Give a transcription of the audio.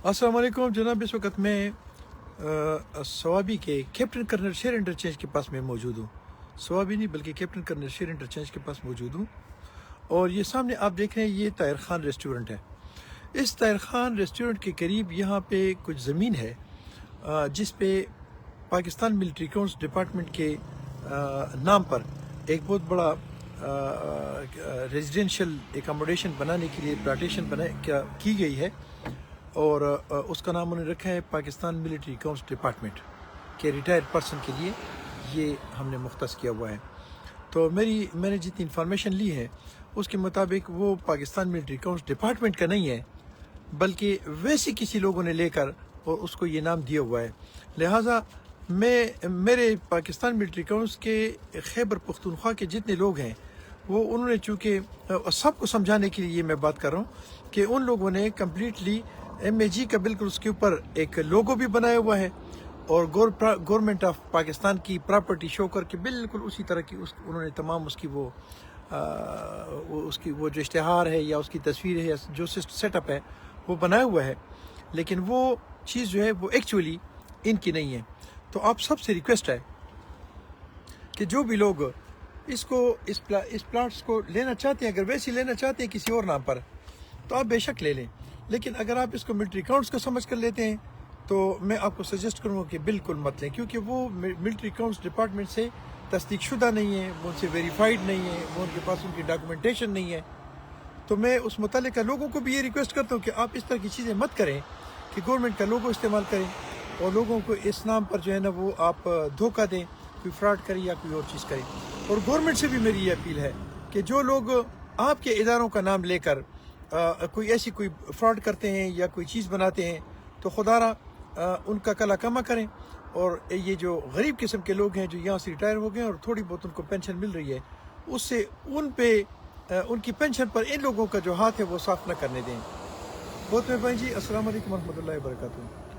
अस्सलाम वालेकुम जनाब। इस वक्त मैं सवाबी के कैप्टन कर्नल शेर इंटरचेंज के पास मैं मौजूद हूँ। सवाबी नहीं बल्कि कैप्टन कर्नल शेर इंटरचेंज के पास मौजूद हूँ। और ये सामने आप देख रहे हैं, ये ताहिर ख़ान रेस्टोरेंट है। इस ताहिर ख़ान रेस्टोरेंट के करीब यहाँ पे कुछ ज़मीन है जिस पे पाकिस्तान मिलिट्री अकाउंट्स डिपार्टमेंट के नाम पर एक बहुत बड़ा रेजिडेंशियल एकोमोडेशन बनाने के लिए प्लांटेशन की गई है। और उसका नाम उन्होंने रखा है पाकिस्तान मिलिट्री अकाउंट्स डिपार्टमेंट के रिटायर्ड पर्सन के लिए ये हमने मुख्तस किया हुआ है। तो मैंने जितनी इन्फॉर्मेशन ली है उसके मुताबिक वो पाकिस्तान मिलिट्री अकाउंट्स डिपार्टमेंट का नहीं है, बल्कि वैसे किसी लोगों ने लेकर और उसको ये नाम दिया हुआ है। लिहाजा मेरे पाकिस्तान मिलिट्री अकाउंट्स के खैबर पख्तूनख्वा के जितने लोग हैं वो उन्होंने, चूँकि सबको समझाने के लिए मैं बात कर रहा हूँ कि उन लोगों ने कम्प्लीटली MAG का बिल्कुल उसके ऊपर एक लोगो भी बनाया हुआ है और गवर्नमेंट ऑफ पाकिस्तान की प्रॉपर्टी शो करके बिल्कुल उसी तरह की उन्होंने तमाम उसकी उसकी वो जो इश्तिहार है या उसकी तस्वीर है या जो सेटअप है वो बनाया हुआ है, लेकिन वो चीज़ जो है वो एक्चुअली इनकी नहीं है। तो आप सबसे रिक्वेस्ट है कि जो भी लोग इस प्लाट्स को लेना चाहते हैं, अगर वैसे लेना चाहते हैं किसी और नाम पर तो आप बेशक ले लें, लेकिन अगर आप इसको मिलिट्री अकाउंट्स को समझ कर लेते हैं तो मैं आपको सजेस्ट करूँगा कि बिल्कुल मत लें, क्योंकि वो मिलिट्री अकाउंट्स डिपार्टमेंट से तस्दीक शुदा नहीं है, वो उनसे वेरीफाइड नहीं है, वो उनके पास उनकी डॉक्यूमेंटेशन नहीं है। तो मैं उस मुतालिका लोगों को भी ये रिक्वेस्ट करता हूँ कि आप इस तरह की चीज़ें मत करें कि गवर्नमेंट का लोगो इस्तेमाल करें और लोगों को इस नाम पर जो है ना वो आप धोखा दें, कोई फ्रॉड करें या कोई और चीज़ करें। और गवर्नमेंट से भी मेरी ये अपील है कि जो लोग आपके इदारों का नाम लेकर कोई फ्रॉड करते हैं या कोई चीज़ बनाते हैं तो खुदारा उनका कला कमा करें। और ये जो गरीब किस्म के लोग हैं जो यहाँ से रिटायर हो गए और थोड़ी बहुत उनको पेंशन मिल रही है, उससे उनकी पेंशन पर इन लोगों का जो हाथ है वो साफ न करने दें। बहुत मेहरबानी जी। अस्सलाम वालेकुम रहमतुल्लाहि व बरकातहू।